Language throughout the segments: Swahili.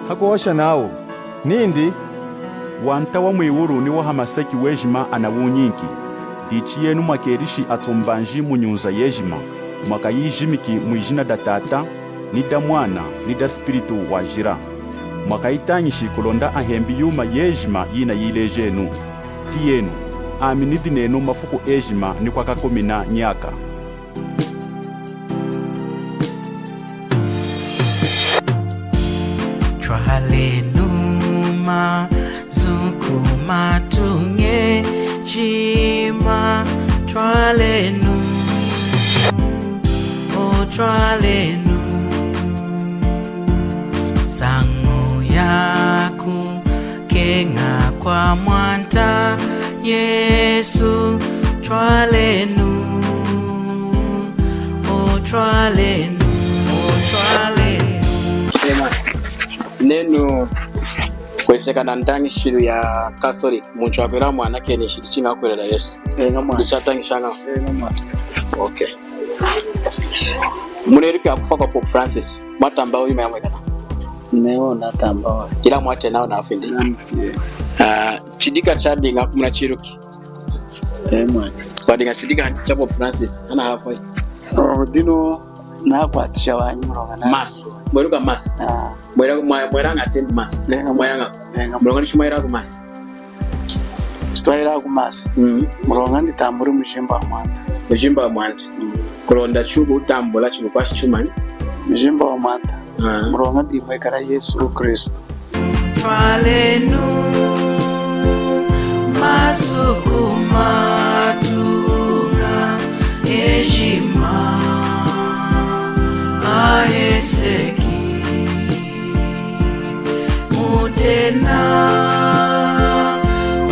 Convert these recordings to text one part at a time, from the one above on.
hakuosha nao nindi wanta wa mwiwuru ni wahamaseki wejima anawunyinki dichi yenu mwakerishi atumbanji munyunza yejima mwakayijimiki mwijina da tata ni da mwana ni da spiritu wajira mwakayitanyishi kulonda ahembi yuma yejima yina yilejenu ti yenu aminidi nenu mafuku ejima ni kwakakomina nyaka. Twalenuma zukuma tunge jima twalenu o twalenu sangu yaku kenga kwa mwanta Yesu twalenu o twalenu o twalenu nenu kwesekana ntangi shiru ya Catholic muntu akwera mwana kene shiri chinga kwera Yesu ndichatangi shanga okay munerike akufa kwa Pope Francis matamba uyu mayamwe kana neo natamba ila mwate nao na afindi chidika chadinga kumuna chiruki mwana kwadinga chidika cha Pope Francis ana hafa dino na kwatisha wanyu na mass mweruka mass mwera attend mass mwayanga mronga nishimwaira ku mass stwaira ku mass mronga nditambura mujimba wa mwanda kulonda chubu tambula chubu kwa chumani mujimba wa mwanda mronga ndimwekara Yesu Kristo twalenu masukuma tunga ejima aeseki mutena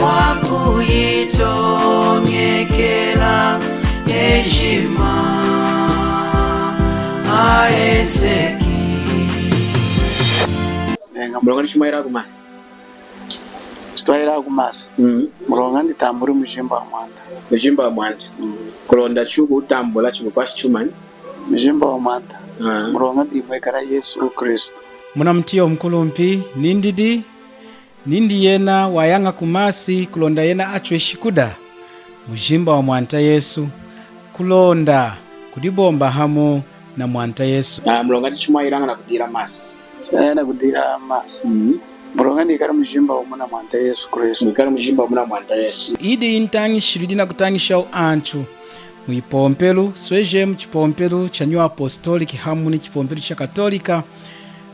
wakuyitonyekela ejima aeseki mronga nishimwaira ku mass stwaira ku mass mronga nditambura mujimba wa mwanda kulonda chubu tambula chubu kwa chumani mujimba wa mwanda mronga ndimwekara Yesu Kristo munamtiyo mkulumpi nindi yena wayanga kumasi kulonda yena achwe shikuda mujimba wa mwanta Yesu kulonda kudibomba hamo na mwanta Yesu mronga ndichimwairanga na kudira masi na kudira masi mronga ndikara mujimba wa muna mwanta Yesu Kristo ndikara mujimba wa muna mwanta Yesu idi intangi shirudina kutangisha antu muipompelu sweje muchipompelu cha New Apostolic hamu ni chipompelu cha Katolika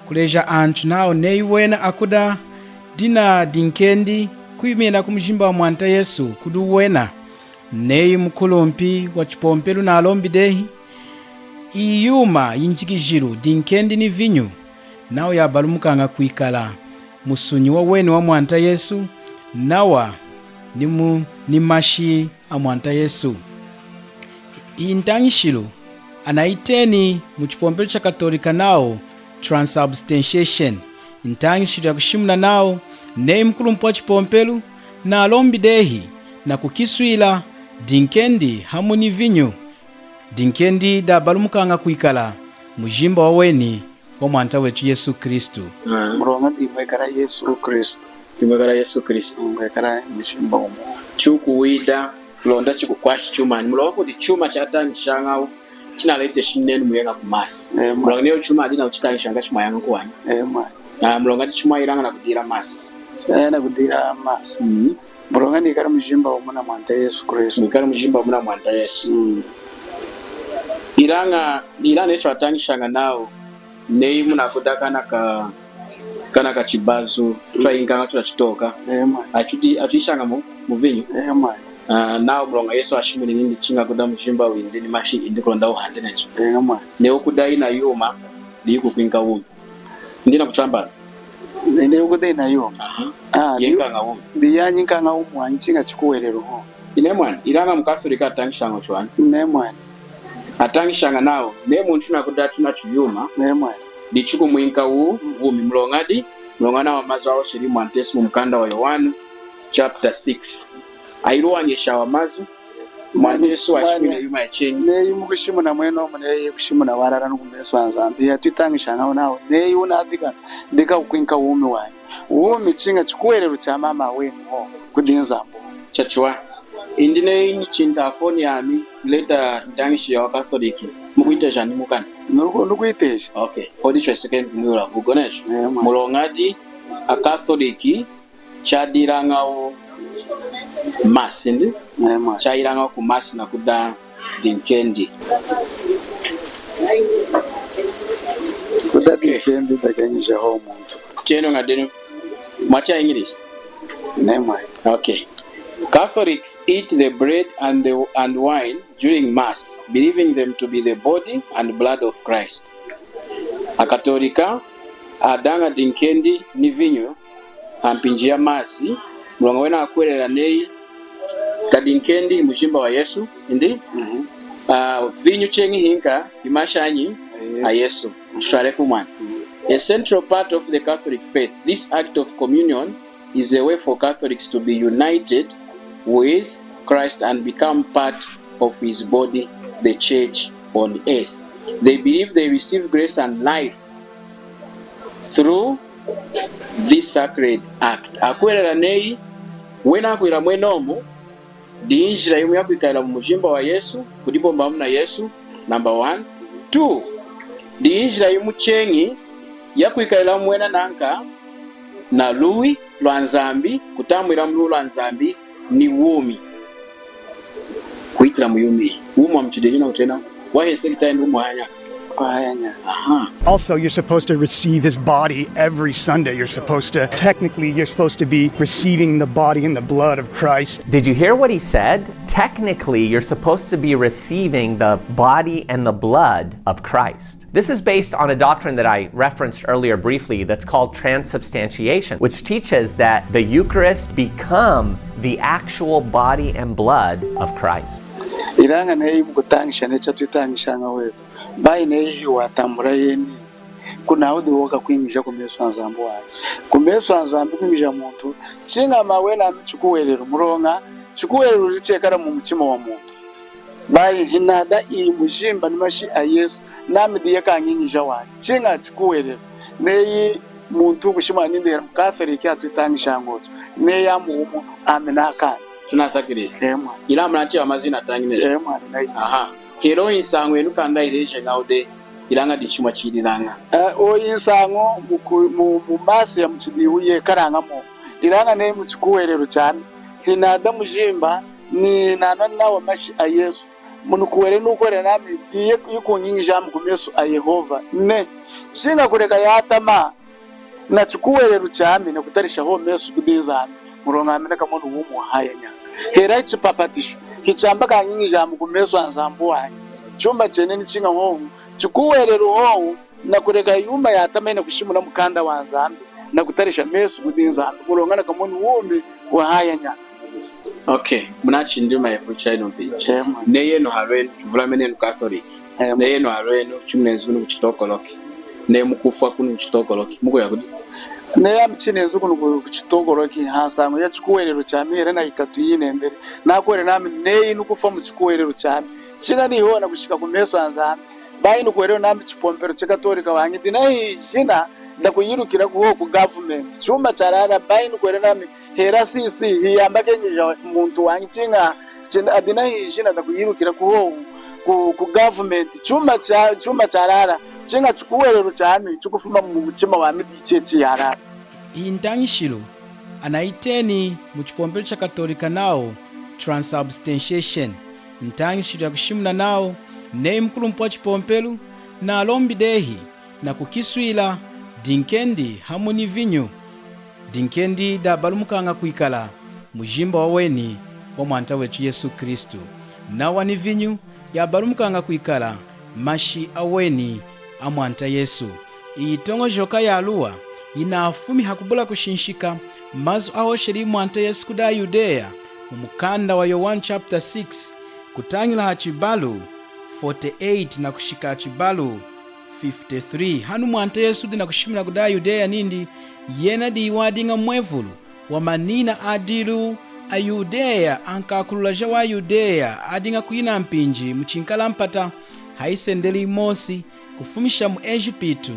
kuleja antu nao neiwena akuda dina dinkendi kuimena kumujimba wa mwanta Yesu kuduwena nei mkulumpi wa chipompelu na alombi dehi iyuma yinjikijiru dinkendi ni vinyu nao yabalumukanga kuikala musunyi wa weni wa mwanta Yesu nawa ni mashi a mwanta Yesu intangishilo anaiteni muchipompelu cha Katolika nao transubstantiation intangishilo ya kushimuna nao nei mkulumpu wa chipompelu na alombi dehi na kukiswila dinkendi hamu ni vinyu dinkendi da balumukanga kuikala mujimba wa weni wa mwanta wetu Yesu Kristo mronga ndimwekara Yesu Kristo mwekara mujimba wa chuku wida kulonda chuku kwa chumani mlowa kuti chuma chatangishanga chinalete shinene muyenga kumasi mronga niyo chuma adina uchitangishanga chimwayanga kuwanya mronga ndichimwairanga na kudira masi na kudira masi mronga ndikara mujimba wa muna mwanta Yesu Kristo ndikara mujimba wa muna mwanta Yesu ilanga echo atangishanga nao nei muna kudakana ka chibazu twainganga tunachitoka atuishanga mu vinyu nao mronga Yesu ashimini nindi chinga kuda mujimba windi ni mashi indi kulonda uhande necho neo kudai na yuma liku kwinka umi ndina kuchamba ndio kudai na yuma yenga nga umi ndiyanyinka nga umi wanchinga chikuwerero ho ine mwana ilanga mukatholika atangishanga chwani ne mwana atangishanga nao ne muntu nakudatu na chuyuma ne mwana dichuku mwinka umi mlongana wa mazo shiri mwantesi mukanda wa Yohana chapter 6 airuanyesha wa mazu mwanyesu washimina yuma yachenyi neyi mukushimuna mweno muneye kushimuna warara nukumeso anzambi yatwitangishanga nawo neyi unadika ndika kukwinka umi wanyu umi chinga chikuwerero cha mama wenu ho kudinzambo chachwa indine ni chintafoni yami leta ndangishi ya wakatholiki mukuite jani mukana nukuiteja okay kodi chwa second mwira kugonesha mulongati akatholiki chadirangao masindi chairanga ku masi na kuda dinkendi kuda dinkendi dakanyisha ho muntu cheno ngadeno macha English nemwa okay. Catholics eat the bread and wine during mass, believing them to be the body and blood of Christ. Akatolika adanga dinkendi ni vinyo ampinjia masi mulongo wena akwerera nei kadinkendi mushimba wa Yesu ndi vinyo chengi hinka imashanyi a Yesu tushare kumwana. A central part of the Catholic faith, this act of communion is a way for Catholics to be united with Christ and become part of his body, the church on earth. They believe they receive grace and life through this sacred act. Akwera nei wena akwira mwenomo dinjira yimu yakwikala mu mujimba wa Yesu kudibomba muna Yesu number 1. 2 dinjira yimu chengi yakwikala mwena nanka na lui lwanzambi kutamwira mu lwanzambi ni wumi kuitira muyumi umu amchidejina utena wahe sekta ndu muhanya Also, you're supposed to receive his body every Sunday. You're supposed to be receiving the body and the blood of Christ. Did you hear what he said? Technically, you're supposed to be receiving the body and the blood of Christ. This is based on a doctrine that I referenced earlier briefly that's called transubstantiation, which teaches that the Eucharist become the actual body and blood of Christ. Iranga neyi mukutangisha necha twitangishanga wetu bai neyi watambura yeni kuna udi woka kwingisha kumeso anzambo wae kumeso anzambo kwingisha muntu chinga mawena mchukuwelero muronga chukuwelero lichekara mu mutima wa muntu bai hinada i mujimba nimashi a Yesu nami diye kangingisha wae chinga chukuwelero neyi muntu kushima ninde Catholic atwitangisha ngoto neyi amumu amenakana tunasakire ila mlanchi amazina tanginesha hero insango enukanda ireje ngaude ilanga dichuma chidiranga o insango mu masi ya mchidihuye karanga mo ilanga ne muchikuwerero cyane hinada mujimba ni nanana wa mashi a Yesu munukuwere nukwere nami diye yukunyinisha mu kumeso a Yehova ne singa kureka yatama na chikuwerero cyane ne kutarisha ho meso kudizana muronga ameneka muntu wumu hayanya hera chipapatisho kichamba kanyinisha mu kumeso anzambo wanyu chumba chene ni chinga ho chikuwerero ho na kureka yuma yatamene kushimuna mukanda wa nzambi na kutarisha meso kudinza muronga na kamuntu wumbi wa hayanya. Okay, munachi ndima ya fuchaino pinche neye no harwenu chuvulamene no Catholic neye no harwenu chumnezi no kuchitokoloki ne mukufa kunu kuchitokoloki muko yakudi ne amchinezi kunu kuchitokoloki hasango ya chikuwerero cyamire na ikatu yinendere nakore nami neye no kufa mu chikuwerero cyane chinga ni hona kushika kumeso anzambi bayi no kwerero nami chipompero chikatolika wangi dinayi jina ndakuyirukira kuho ku government chuma charara bayi no kwerero nami hera sisi hiyamba kenyija muntu wangi chinga adinayi jina ndakuyirukira kuho ku government chuma charara chinga chikuwerero cyane chikufuma mu mutima wa midichechi yarara intangishiro anaiteni mu chipompero cha katolika nao transubstantiation intangishiro ya kushimuna nao ne mkulumpu wa chipompero na alombi dehi na kukiswila dinkendi hamuni vinyo dinkendi da balumukanga kuikala mujimba waweni wa mwanta wetu Yesu Kristu na wani vinyo ya balumukanga kuikala mashi aweni amwanta Yesu itongo joka ya aluwa inafumi hakubula kushinshika mazu aho sheri mwanta Yesu kuda Yudea mumukanda wa Yohana chapter 6 kutangila hachibalu 48 na kushika hachibalu 53 hanu mwanta Yesu dina kushimila kuda Yudea nindi yena di wadinga mwevulu wa manina adilu ayudeya ankakululaja wa yudeya adinga kuyina mpinji muchinkala mpata haisendeli imosi kufumisha mu Ejipitu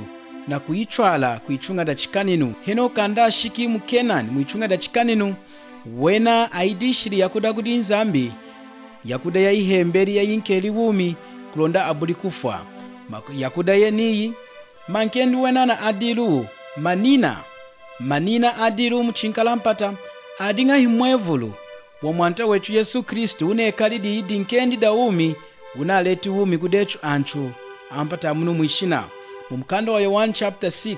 na kuitwala kuichunga da chikaninu heno kanda shiki mu Kenani muichunga da chikaninu wena aidishiri yakuda kudi nzambi yakuda ya ihemberi ya yinkeli wumi kulonda abuli kufa yakuda yeniyi mankendi wena na adilu manina adilu muchinkala mpata adinga himwevulu wa mwanta wetu Yesu Kristu unekalidi idinkendi da umi unaleti umi kudechu anchu ampata munu mwishina mumkanda wa Yohana chapter 6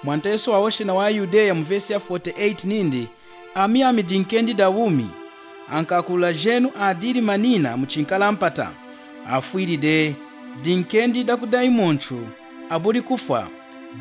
mwanta Yesu wawoshe na wa Yudeya mvesi ya 48 nindi ami dinkendi da umi ankakula jenu adiri manina muchinkala mpata afuiri de dinkendi da kudai monchu abuli kufa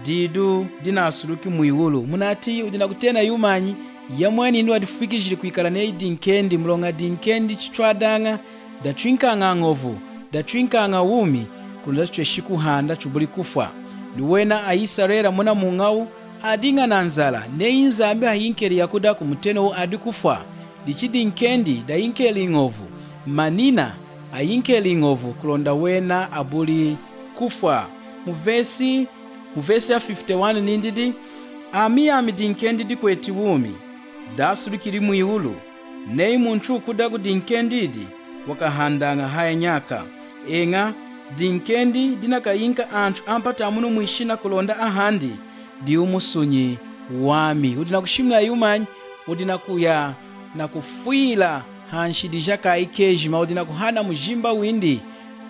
didu dina asuluki muiwulu munati udina kutena yumanyi yamweni ndo adifikijiri kuikala ne dinkendi mulonga dinkendi chichwadanga da twinkanga ngovu da twinkanga wumi kulula chwe shikuhanda chubuli kufa niwena aisarera muna mungau adinga na nzala ne inzambi hayinkeli yakuda kumuteno adi kufa dichi dinkendi da yinkeli ngovu manina ayinkeli ngovu kulonda wena abuli kufa muvesi ya 51 nindidi ami dinkendi dikweti wumi dasulukiri muiwulu nei muntu kuda kudinkendidi wakahandanga haya nyaka enga dinkendi dinakayinka anthu ampata amuno mwishina kulonda ahandi di umusunyi wami udina kushimla yumanyi udina kuya na kufuila hanshidi jaka ikejima udina kuhana mujimba windi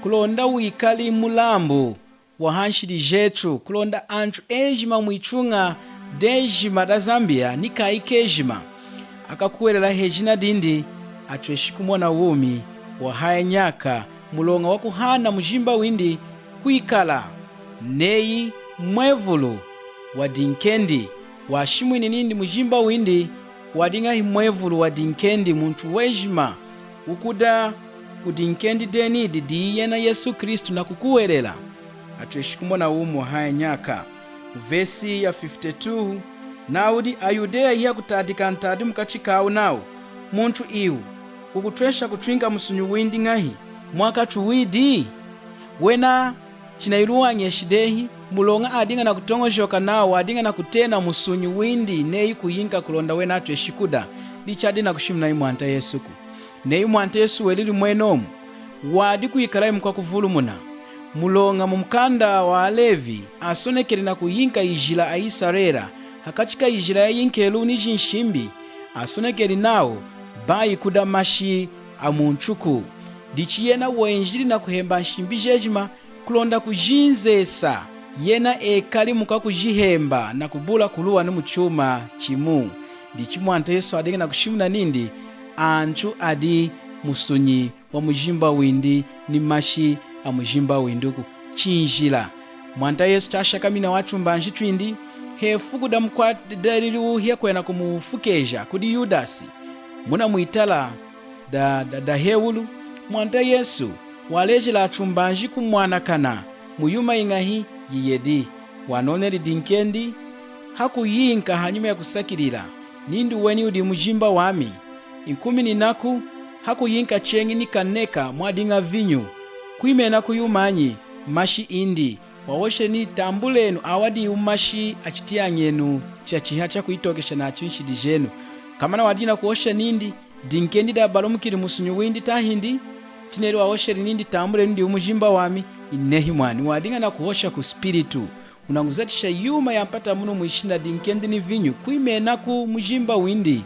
kulonda wikali mulambo wa hanshidi jetu kulonda anthu ejima mwichunga dejima da Zambia nika ikejima akakuwelela hejina dindi atweshikumona wumi wa haya nyaka mulonga wakuhana mujimba windi kuikala neyi mwevulu wa dinkendi wa shimwini nindi mujimba windi wadinga himwevulu wa dinkendi muntu wejima ukuda udinkendi denidi diyena Yesu Kristu na kukuwelela atweshikumona wumu wa haya nyaka vesi ya 52 naudi ayudeya hiya kutadika ntadi mukachikawu nawu muntu iwu ukutwesha kutwinga musunyu windi ngahi mwaka tuwidi wena chinailuwa nyeshidehi mulonga adinga na kutongojoka nawo adinga na kutena musunyu windi neyi kuyinka kulonda wena atweshikuda dichadi na kushimna imwanta Yesuku neyi mwanta Yesu welili mwenomu wadi kuyikala imukwa kuvulumuna mulonga mumkanda wa Alevi asonekele na kuyinka ijila aisarera hakachika ijila ya yinkelu ni jinshimbi asonekele nawo bayi kuda mashi amunchuku dichiyena wenjili na kuhemba nshimbi jejima kulonda kujinzesa yena ekali muka kujihemba na kubula kuluwa numuchuma chimu dichimwanta Yesu adinga na kushimuna nindi anchu adi musunyi wa mujimba windi ni mashi amujimba winduku chinjila mwanta Yesu tashakamina wachumba njitwindi hefukuda mkwadalilu hiya kwena kumufukeja kudi Yudasi muna muitala da hewulu mwanta Yesu walejela chumbanji kumwana kana muyuma ingahi yiyedi wanoneri dinkendi hakuyinka hanyuma ya kusakilila nindi weni udi mujimba wami inkumi ninaku hakuyinka chengi nikaneka mwadinga vinyu kuimena kuyumanyi mashi indi wawoshe ni tambulenu awadi umashi achitiyangenu chachiha cha kuitokesha na chinshidi jenu kamana wadina kuosha nindi dinkendi da balomukiri musunyu windi tahindi chineri wawoshe nindi tambulenu ndi umujimba wami inehi mwani wadinga na kuosha ku spiritu unanguzatisha yuma yampata muno mwishina dinkendi ni vinyu kuimena ku mujimba windi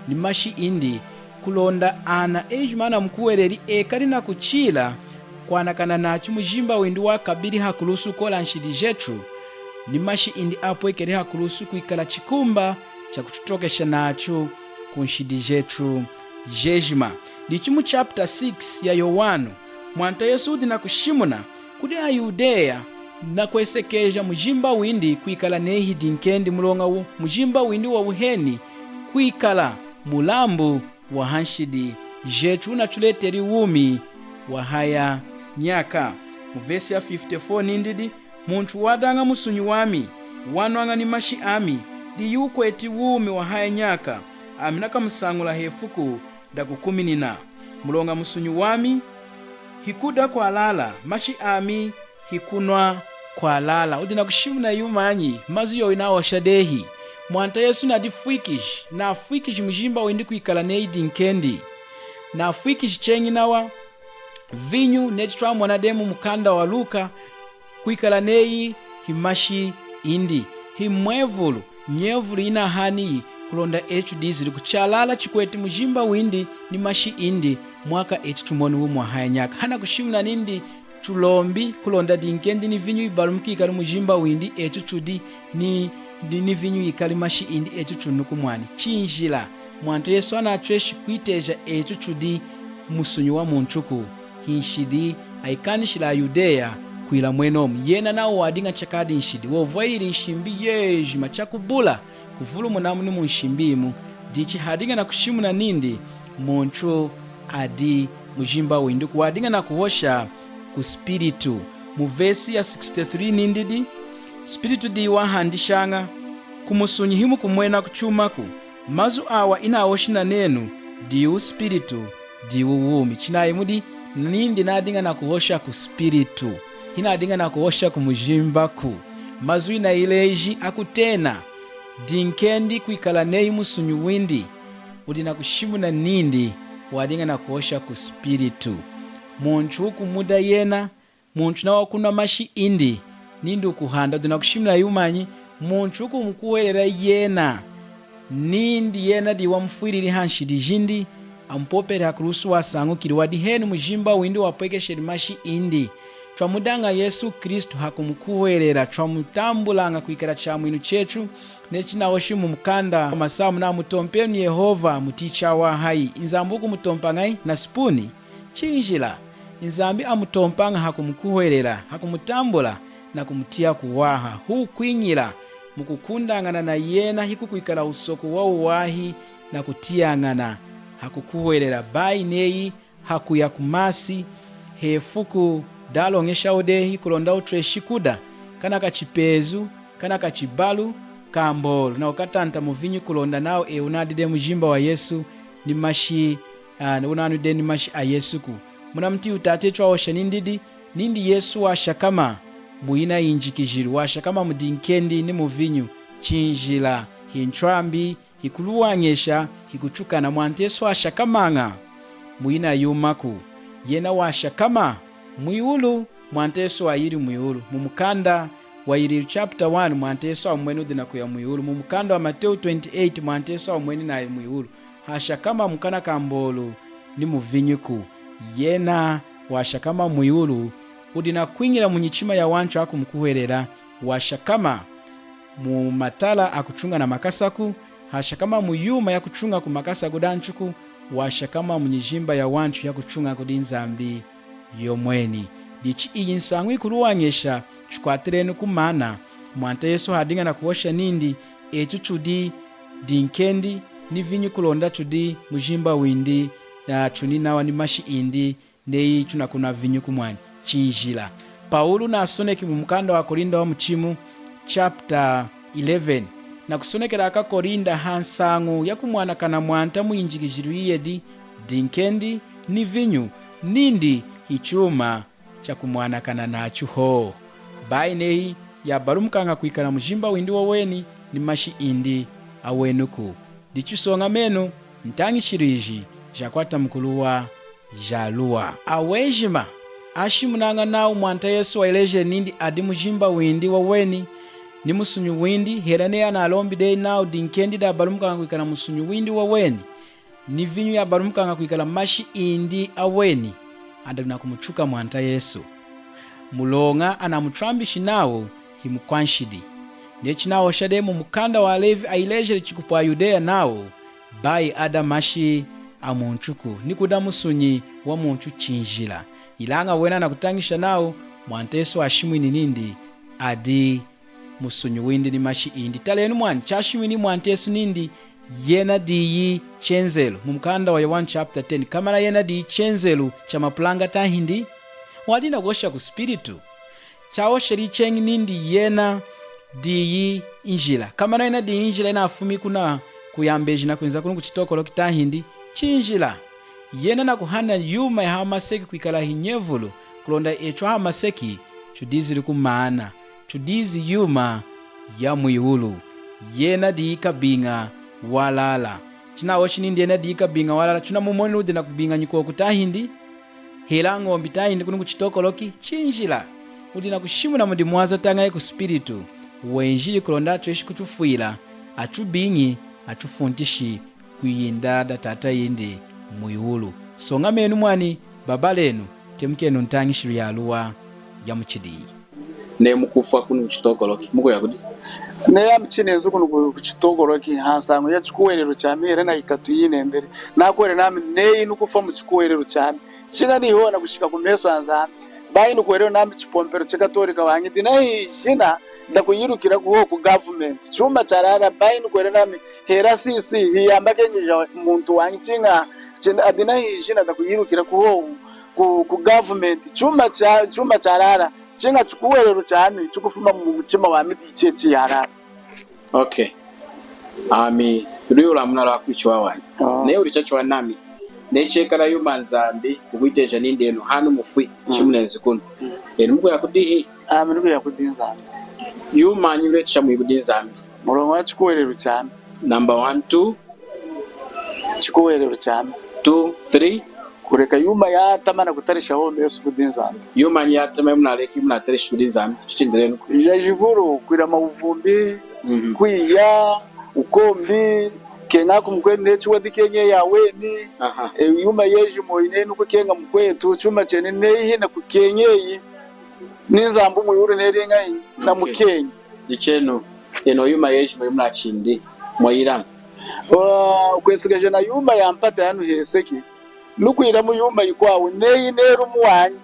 ni mashi indi kulonda ana ejumana mkuwereri ekali na kuchila kwanakana nachi mujimba windi wakabiri hakulusu kola nshidi jetru ni mashi indi apo ekeri hakulusu kuikala chikumba cha kututokesha nacho kunshidi jetru jejima dichimu chapter 6 ya Yohana mwanta Yesu udina kushimuna kudi ayudeya na kwesekeja mujimba windi kuikala nehi dinkendi mulonga mujimba windi wa uheni kuikala mulambu wa hanshidi jetu na chuleteri wumi wa haya nyaka muvesi ya 54 nindidi muntu wadanga musunyu wami wanwanga ni mashi ami di yukweti wumi wa haya nyaka aminaka musangula hefuku dakukuminina mulonga musunyu wami hikuda kwa lala mashi ami hikunwa kwa lala udina kushimuna yumanyi mazu yo inawosha dehi mwanta Yesu na difuikish na afuikish mjimba wendi kuikala neidi nkendi na afuikish chengi nawa vinyu netitwa mwanademu mukanda wa Luka kuikala nei himashi indi himwevulu nyevulu ina hani kulonda echu dizili kuchalala chikweti mjimba windi ni mashi indi mwaka echu tumoni umwa haya nyaka hana kushimuna nindi tulombi kulonda dinkendi ni vinyu ibalumuki ikali mjimba windi echu tudi ni vinyu ikali mashi indi echu tunuku mwani chinjila mwanta Yesu anatweshi kuiteja echu tudi musunyu wa munchuku hinshidi aikanishila Yudea kuila mwenomu yena nao wadinga chakadi nshidi wovaili nshimbi yeji machakubula kuvulu munamu ni munshimbimu dichi hadinga na kushimu na nindi moncho adi mujimba windu kuwadinga na kuhosha ku spiritu muvesi ya 63 nindidi spiritu di wahandishanga kumusunyi himu kumwena kuchumaku mazu awa inaoshina nenu diu spiritu diu wumi chinayi mudi nindi nadinga na kuhosha ku spiritu hina adinga na kuhosha ku mujimba ku mazu ina ileji akutena dinkendi kuikala nei musunyu windi udina kushimu na nindi wadinga na kuhosha ku spiritu munchu huku muda yena munchu na wakuna mashi indi nindi ukuhanda udina kushimu na yumanyi munchu huku mkuwelera yena nindi yena diwa mfuiriri hanshidi jindi ampopere hakurusu wasangu kiliwadi henu mujimba windi wapwekesheri mashi indi twamudanga Yesu Kristu hakumukuwelera twamutambulanga kuikala cha mwinu chechu nechinaoshimu mukanda masamu na mutompenu Yehova muticha wa hai inzambuku mutompangai na spuni chinjila inzambi amutompanga hakumukuwelera hakumutambula na kumutia kuwaha huu kwinyila mukukundangana na yena hiku kuikala usoko wa uwahi na kutiangana hakukuwelera bai neyi hakuya kumasi hefuku dalongesha odehi kulonda utreshi kuda kana kachipezu kana kachibalu kambolo na ukatanta muvinyu kulonda nao unadide mujimba wa Yesu ni mashi unanude ni mashi a Yesu ku muna mti utate chwaosha nindi Yesu washakama muina injikijiri washakama mudinkendi ni muvinyu chinjila hinchwambi hikuluwanyesha hikuchukana mwante Yesu washakamanga muina yumaku yena washakama mwiulu mwante Yesu ayiri mwiulu mumukanda wa iri chapter 1 mwante Yesu amwenu dina kuya mwiulu mumukanda wa Mateo 28 mwante Yesu amweni na mwiulu hashakama mukana kambolo ni muvinyuku yena washakama mwiulu udina kwingira munyichima ya wanchu akumukuherera washakama mu matala akuchunga na makasaku hashakama muyuma ya kuchunga ku makasaku danchuku washakama munyijimba ya wanchu ya kuchunga kudinzambi yomweni dichi iyi nsangu ikuluwanyesha chukwatirenu kumana mwanta Yesu hadinga na kuosha nindi echu chudi dinkendi ni vinyu kulonda chudi mujimba windi ya chunina wa ni mashi indi neyi chunakuna vinyu kumwani chinjila Paulu na asoneki mumukanda wa Korinda wa mchimu chapter 11 na kusonekera aka Korinda hansangu ya kumwana kana mwanta muinjikijiru yedi dinkendi ni vinyu nindi ichuma cha kumwana kana nachu ho bainei ya barumukanga kuikana mujimba windi waweni ni mashi indi awenuku dichisonga menu ntangishiriji jakwata mkuluwa jalua awejima ashimunanga nao mwanta Yesu waileje nindi adi mujimba windi waweni ni musunyu windi herane ya nalombi dei nao dinkendi da barumukanga kuikana musunyu windi waweni ni vinyu ya barumukanga kuikala mashi indi aweni andana kumuchuka mwanta Yesu mulonga anamutrambishi nawo himukwanshidi nechinawo shademu mukanda wa Levi aileje chikupa Yudea nawo bai adamashi amunchuku nikuda musunyi wa muntu chinjila ilanga wena na kutangisha nawo mwanta Yesu ashimwini nindi adi musunyi windi ni mashi indi talenu mwani chashimwini mwanta Yesu nindi yena diyi chenzelu mumkanda wa Yohana chapter 10 kamara yena diyi chenzelu cha mapulanga tahindi wadina gosha ku spiritu chaosheri chengi nindi yena diyi injila kamara yena diyi injila ina afumi kuna kuyambeji na kuinza kuno kuchitokolo kitahindi chinjila yena na kuhana yuma ya hamaseki kuikala hinyevulu kulonda echo hamaseki chudizili kumana chudizi yuma ya mwihulu yena diika binga walala china oshinindi yena diika binga walala chuna mumoni ude na kubinga nyiko kutahindi hela ngombi tahindi kuno kuchitokoloki chinjila ude na kushimu na mundi mwaza tangaye ku spiritu wenjili kulonda acho kutufuila achubingi achufuntishi kuyinda datata yindi mwihulu songa menu mwani baba lenu temukenu ntangishiru ya aluwa ya muchidi ne mukufa kuno kuchitokoloki muko yakudi ne yamchineze kuno kuchitokoloki hasango ya chikuwerero cyane era na ikatu yinendere nakwere nami ne inukufa mu chikuwerero cyane chingani hona kushika kumeso anzana bayi nukwere nami chipompero chikatolika wangi dinayi jina ndakuyirukira kuho ku government chuma charara bayi nukwere nami hera sisi hiyambake njija muntu wangi chinga adinayi jina ndakuyirukira kuho ku government chuma charara chinga chikuwerero cyane chikufuma mu mutima wa midi chechi yarara. Okay, ami ryo munara kwichwa wanyi ne uri chacho nami nechekara yumanzambi kubiteja nindeno hano mufwi chimunezi kuno muko yakudi nuko yakudinzambi yumanyure chamu ibudinzambi murongo wa chikuwerero cyane number 1 2 chikuwerero cyane 2 3 kureka yuma yatamana kutarisha ho Yesu kudinzambi yuma yatama munareki munatarisha kudinzambi chindreno jajivuru kwira mavumbi kwiya ukombi kenga kumkwene nechi wadikenye yawe ni yuma yeji moine nuko kenga mkwetu chuma chene nehi na kukenyeyi ninzambu muyure nerenga na mukenye dicheno eno yuma yeji moyo mnachindi moyira kwesigaje na yuma yampata yanu heseki nukwira mu yuma ikwawe neyi neru muwanyi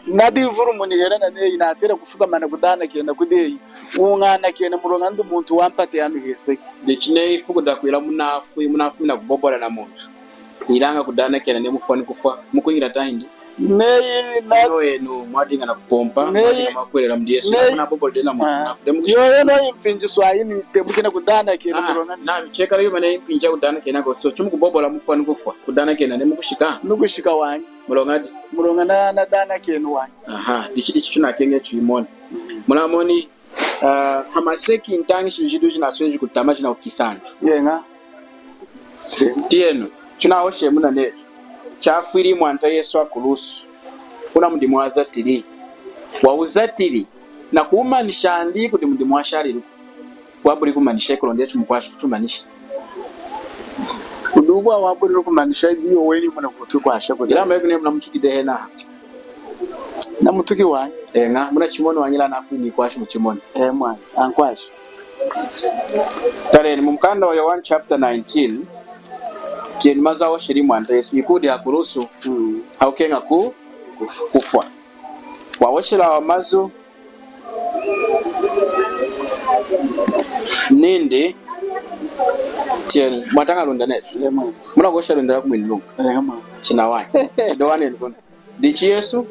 nadivuru muniherana neyi natera kufuka mana kudana kenda kudeyi ungana kenda muronga ndu muntu wampate yanu heseki dichine ifuko dakwira munafu na kubobora na muntu iranga kudana kenda ne mufani kufa mukwingira tahindi neyi na eno mwadinga na kupompa mwadinga makwerera mdiyesu na bobode na muntu nafu yo no impinji swahili temukina kudana kenda muronga na chekara yuma ne impinji kudana kenda ko so chumu kubobora mufani kufa kudana kenda ne mukushika nukushika wanyi muronga na dana kenu wanyi dichidi chichuna kenge chuimoni mulamoni hamaseki ntangishi jidu jina sweji kutama jina ukisana yenga tienu chuna oshe muna netu chafiri mwanta Yesu akulusu kuna mudimu wazatiri wauzatiri na kuumanisha andi kuti mudimu washariru waburi kumanisha ikolondia chumukwashi kutumanisha kudugwa waburi kumanisha idiyo weni muna kutukwasha kuti ila mwekune muna mchukide hena na mutuki wanyi nga muna chimoni wanyila nafu ni kwashi mchimoni mwana ankwashi tare ni mumkanda wa Yohana chapter 19 kieni mazawo shiri mwanta Yesu ikudi hakurusu haukenga kufwa wawoshila wa mazu nindi tieni mwatanga lunda netu muna kosha lunda la kumilunga china wani chidowane nikono dichi Yesu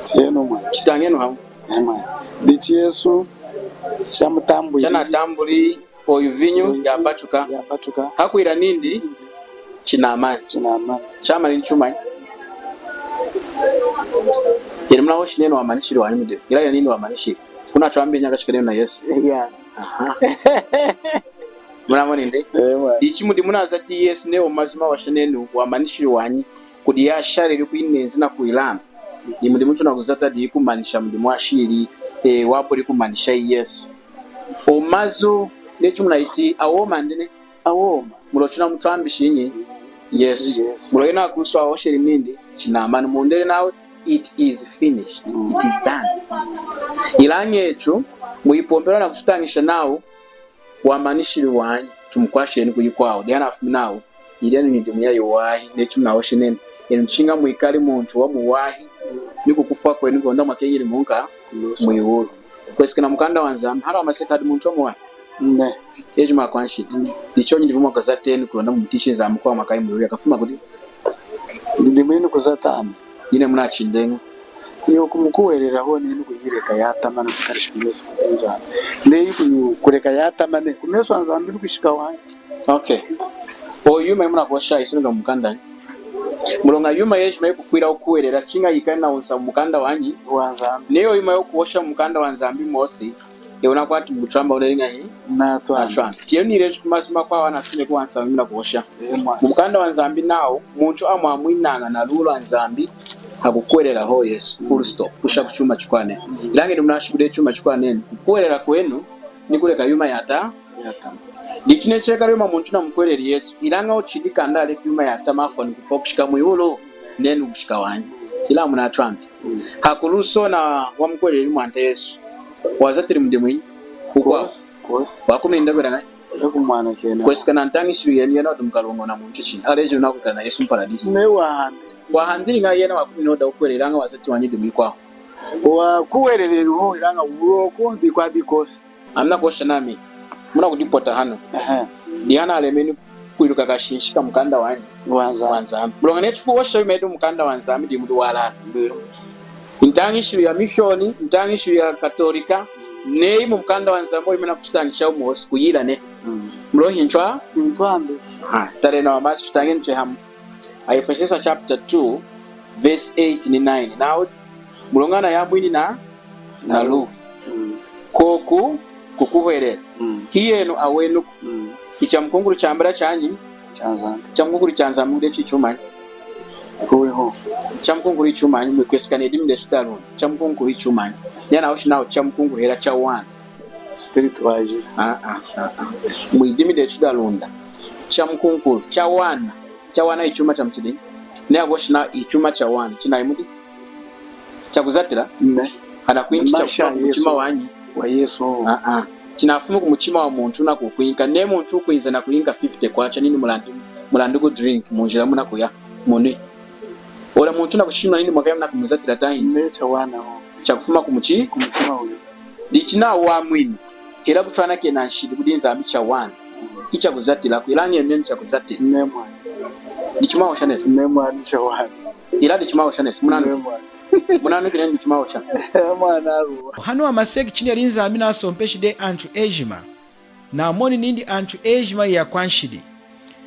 tieno mwana chitangenu hamu dichi Yesu chamutambuli chana tambuli oivinyu yabatuka hakuira nindi chinamani chama ni chuma ina mna hoshi neno wamanishiri wa nyude ila nini wamanishiri kuna tuambie nyaka chikene na Yesu muna moni ndi ichi mudi muna azati Yesu ne omazima washenenu wamanishiri wanyi kudi ya shari ri kuinenzi na kuilana ni mudi mtu na kuzata di kumanisha mudi mwashiri wapo ri kumanisha Yesu omazo nechi munaiti awoma ndine awoma mulochina mutambishinyi Yesu muloina kuso awosheri nindi chinamani mundere nawe it is finished it is done ilanyechu muipompera na kututangisha nawo wamanishiri wanyi tumukwasheni kuyikwao diana afu nawo iliani ndimu yayo wahi nechi munawoshenene enchinga muikali muntu wa muwahi niko kufa kwenu gonda makeyiri munka muyiwuru kwesikana mukanda wanzamba hara amasekadi muntu wa muwahi ne ejo makwanshiti dichonyi ndivuma kaza 10 kulonda mutishi za mukwa makai muri akafuma kuti ndimwini kuzatana ine muna chindenga iyo kumukuwereraho nini kuyireka yatamana kukarisha Yesu kuza neyi kureka yatamane kuneso anzambi kushika wanyu. Okay. Yuma imuna kuosha isunga mukanda. Mulonga yuma yeshima yekufuira okuwerera chinga yikana onsa mukanda wanyi wanzambi. Neyo yuma yokuosha mukanda wanzambi mosi. Eona kwati mutramba unalinga hii na twa. Tiyo ni rechu kumasima kwa wana sine kuwansa muna kuosha. Mukanda wanzambi nao muntu amwamwinanga na lulu wanzambi hakukwerera ho Yesu full stop kusha kuchuma chikwane. Ilange ndimnashukude chuma chikwane kukwerera kwenu nikuleka yuma yata. Dikine cheka rima muntu na mkwereri Yesu ilanga uchidika ndale yuma yata mafoni kufokushika muyulo nenu kushika wanyi kila muna trampi hakuluso na wamkwereri mwante Yesu wazatiri mdimwi kukwa wakumi ndagwera ngai kumwana kena kwesika na ntangi shiru yeni yana wadumukalongo na muntu chini areji unakukana na Yesu mparadisi wahandiri ngai yana wakumi noda ukwereri anga wazatiri wanyidimwi kwa wakuwereri ho ilanga uroko ndikwa dikosi amna kuosha nami muna kudipota hano diana alemeni kuiruka kashinshika mukanda wanyi wanzambi mulonga nechuku washa yumedu mukanda wanzambi di mudu walala intangishiru ya mishoni intangishiru ya katolika neyi mu mukanda wanzambi imena kututangisha umuhosi kuyila ne mulohi nchwa ntwambe tare na wamasi tutange nche hamu Efeso chapter 2 verse 8 ni 9 now mulongana ya mwini na lu koku kukuhwerera hiyenu awenu kicha mkunguru chambara chanyi cha mkunguru chanzambi de chichuma kuweho cha mkunguru ichuma ni mwekweskane dimde chitaru cha mkunguru ichuma yana oshi nao cha mkunguru hera cha wana spirit waje mwidimi de chitalunda cha mkunguru cha wana ichuma cha mtidi ne agoshi na ichuma cha wana china imudi cha kuzatira ne kana kuingi cha mchima wanyi wa Yesu chinafumu kumuchima wa muntu na kukwinka ne muntu kuinza na kuinka 50 kwacha nini mulandu go drink munjira muna kuya muni ora muntu na kushima nini mwakaya muna kumuzatira tayi ne cha wana ho cha kufuma kumuchima huyo dichina wa mwini hera kutwana ke na nshidi kudinza abicha wana icha kuzatira ku ilanye nene cha kuzatira ne mwa dichima wa shane ne mwa ni cha wana ila dichima wa shane munanu kine dichima wa shane mwana ruwa hano amaseki chini yalinza amina asompeshide antu ejima na amoni nindi antu ejima ya kwanshidi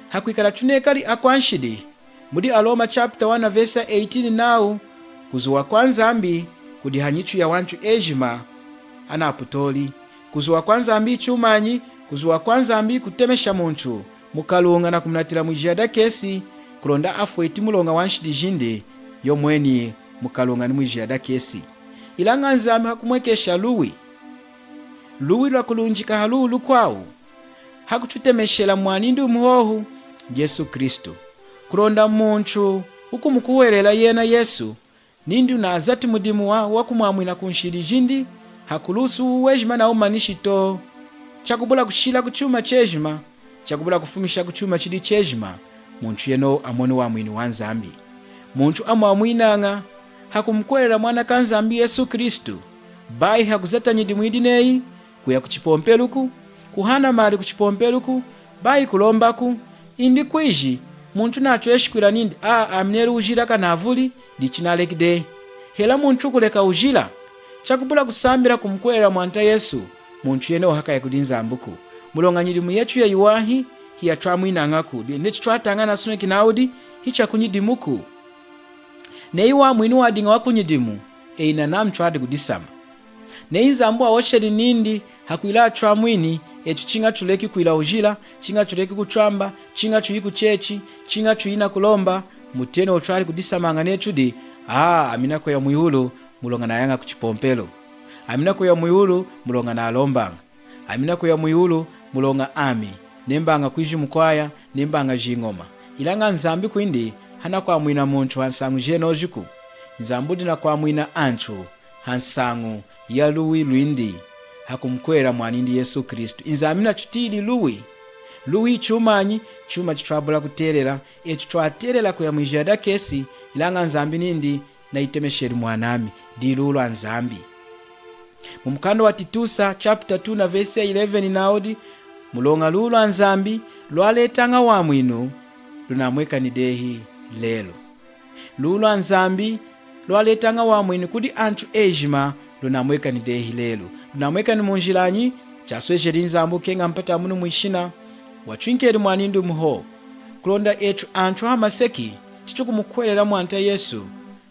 hakuikala tunekali akwanshidi mudi Aloma chapter 1 verse 18 now kuzuwa kwanza ambi kudihanyichu ya wantu ejima ana aputoli kuzuwa kwanza ambi chumanyi kuzuwa kwanza ambi kutemesha muntu mukalunga na kumnatira mwijada kesi kulonda afweti mulonga wanshidi jinde yomweni mukalunga ni mwijada kesi ilanga nzame hakumwekesha luwi lwa kulunjika halulu kwawo hakututemeshela mwanindi umuhohu Yesu Kristo kulonda muntu ukumukuwerela yena Yesu nindi unazati mudimu wa kumwamwina kunshiri jindi hakulusu wejima na umanishito chakubula kushila kuchuma chejima chakubula kufumisha kuchuma chidi chejima muntu yeno amoni wa mwini wanzambi muntu amwamwinanga hakumkwerera mwana kanzambi Yesu Kristo bai hakuzata nyidi mwidineyi kuya kuchipompeluku kuhana mali kuchipompeluku bai kulombaku indi kwiji muntu nacho yeshikira nindi amneru ujira kanavuli dichinalekide hela muntu kuleka ujira chakubula kusambira kumkwerera mwanta Yesu muntu yene ohaka yakudinza ambuku mulonga nyidi muyechu ya yuwahi hiya twamwinangaku nechi twatangana sune kinaudi hicha kunyidimuku neiwa mwini wadinga wakunyidimu eina namchwade kudisama neizambu awosheli nindi hakuila chwa mwini etu chinga chuleki kuila ujila chinga chuleki kuchwamba chinga chuyi kuchechi chinga chuyina kulomba mutene otwali kudisama nganetudi amina kwa ya muyulu mulonga na yanga kuchipompelo amina kwa ya muyulu mulonga na alombanga amina kwa ya muyulu mulonga ami nembanga kuiji mkwaya nembanga jingoma ilanga nzambi kuindi hana kwa mwina muntu hansangu jenojiku nzambudi na kwa mwina anchu hansangu ya luwi luindi hakumkwera mwanindi Yesu Kristo inzamina chutili luwi chumanyi chuma chitwabula kuterera etu twaterera kuya mwijada kesi ilanga nzambi nindi na itemesheri mwanami dilulo anzambi mumkando wa Titusa chapter 2 na verse 11 naodi mulonga lulo anzambi lwaletanga wa mwinu lunamweka nidehi lelo lulo anzambi lwaletanga wamwini kudi anthu ejima lunamwekanide hilelo lunamwekani munjilanyi chaswejeli nzambo kenga mpata munu mwishina wachwinkeli mwanindu muho kulonda ethu anthu amaseki tichikumukhwelera mwanta Yesu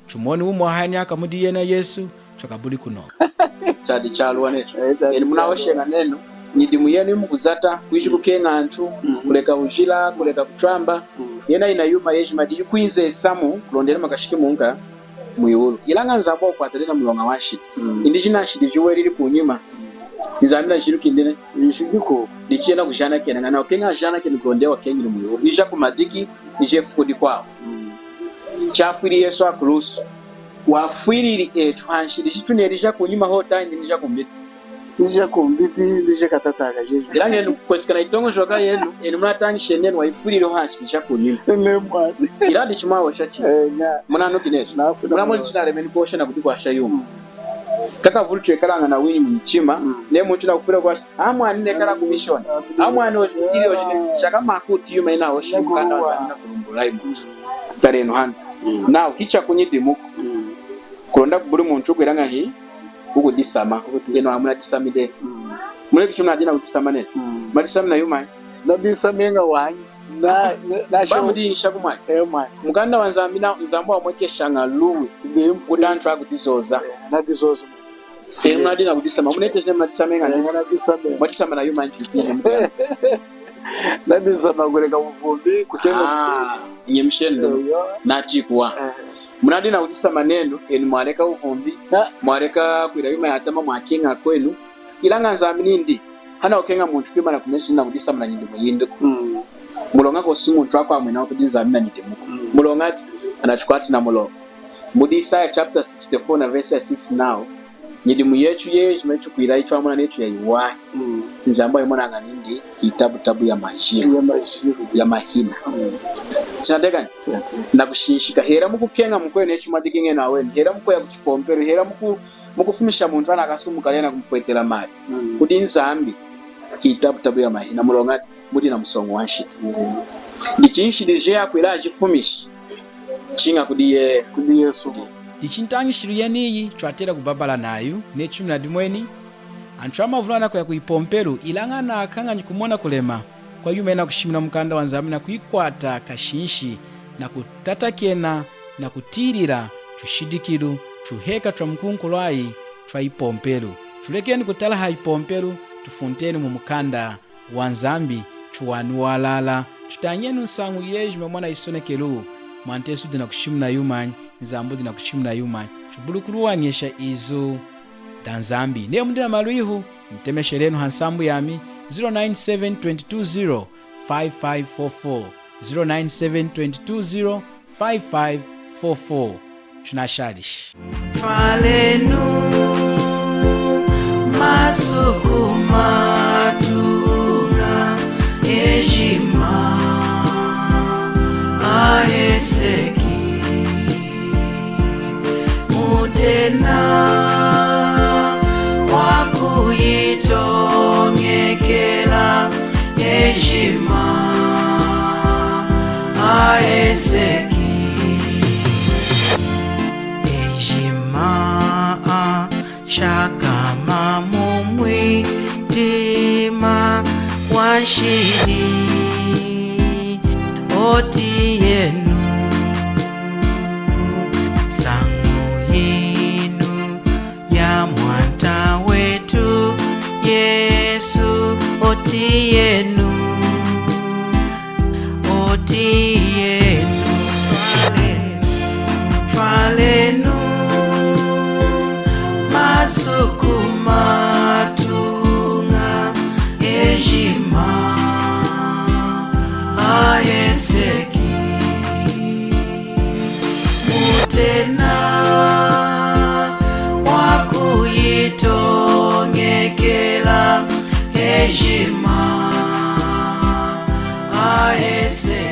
chumoni umwahani akamudi yena Yesu chakabuli kuno chadi chaluwa necho eni munawoshenga neno nyidimu yenu mukuzata kuishi kukenga anthu kuleka ujila kuleka kutramba yena inayuma yejima di yukuize samu kulondera makashiki munga muyulu ilanga nzambo kwatalena mulonga washiti indi china shiti juwe lili kunyima nizamina chiru kindene nishidiko dichiena kujana kena ngana okenga jana kena kulondewa kenyiri muyulu nisha kumadiki nishefu kudi kwao chafiri Yesu akulusu wafwiriri ethu hanshi dishitunelija kunyima hota nisha kumbiti nisha katataka jeje ilanga enu kwesikana itongo joka yenu enu mnatangishe nenu waifwiriri hanshi nisha kunyima lemwani iladi chimawo shachi muna kinetu muna mwini china remeni kuosha na kutiku asha yumu kaka vulu chuekalanga na winyi mnichima nemu chuna kufira kwa amwani nekala kumishona amwani ojitiri ojine shaka makuti yuma ina oshi mkanda wazamina kulumbulai mwisho tareno hana na ukicha kunyidi muku kulonda kubuli muntu kwiranga hii huku disama eno amuna disamide mune kichuna adina kutisama netu madisama na yuma na disamenga wanyi na bamudi nishaku mwani mukanda wanzambina nzambo wa mweke shanga luwe kudantra kutizoza na dizoza eno muna adina kutisama munete jine muna disamenga madisama na yuma nchitine na disama kuleka mvumbi kutenga nye mshendo na chikuwa munadi na kutisa maneno eni mwareka uvumbi mwareka kwira yuma yatama mwakenga kwenu ilanga nzamini ndi hana okenga muntu kwima na kumesu na kutisa mna nyindi muyinde mulonga ko simu twako amwe na kudi nzamina nyinde muko mulonga ati anachukwati na mulonga mudi Isaiah chapter 64 na verse 6 now nyindi muyechu yechu mechu kwira icho amuna nechu ya yuwa nzambo yemona nganindi kitabu ya mahina chinadekani nakushishika hera mukukenga mukwene echimadikenge nawe hera mukoya kuchipompero hera mukufumisha muntu ana akasumuka lena kumfwetela mali kudi nzambi kitabu ya mahina mulongati mudi na musongo wanshiti ndichinshidije yakwira achifumisha chinga kudi Yesu tichintangishiru yeniyi twatera kubabala nayu nechumi na dimweni anthu amavulana kuya kuipomperu ilang'ana akhang'anyi kumona kulema kwa yumena kushimina mkanda wanzamina kuikwata kashinshi na kutatakena na kutirira tushidikiru tuheka twa mkunkulwayi twa ipomperu tulekeni kutala ha ipomperu tufunteni mu mkanda wanzambi tuwani walala tutanyenu nsangu yejime mwana isonekelu mwantesu dina kushimina yumanyi nzambu dina kushimina yumanyi tubulukuluwanyesha izo danzambi ne mundina maluihu mtemesherenu hansambu yami 097-220-5544 097-220-5544 tunashadish Falenu masukumatunga ejima aeseki mutena wakuyitongekela ejima aeseki ejima shakama mumwi tima wanshiri oti yenu sangu yinu ya mwanta wetu Yesu oti yenu falenu masukumatunga ejima aeseki mutena wakuyitongekela ejima aeseki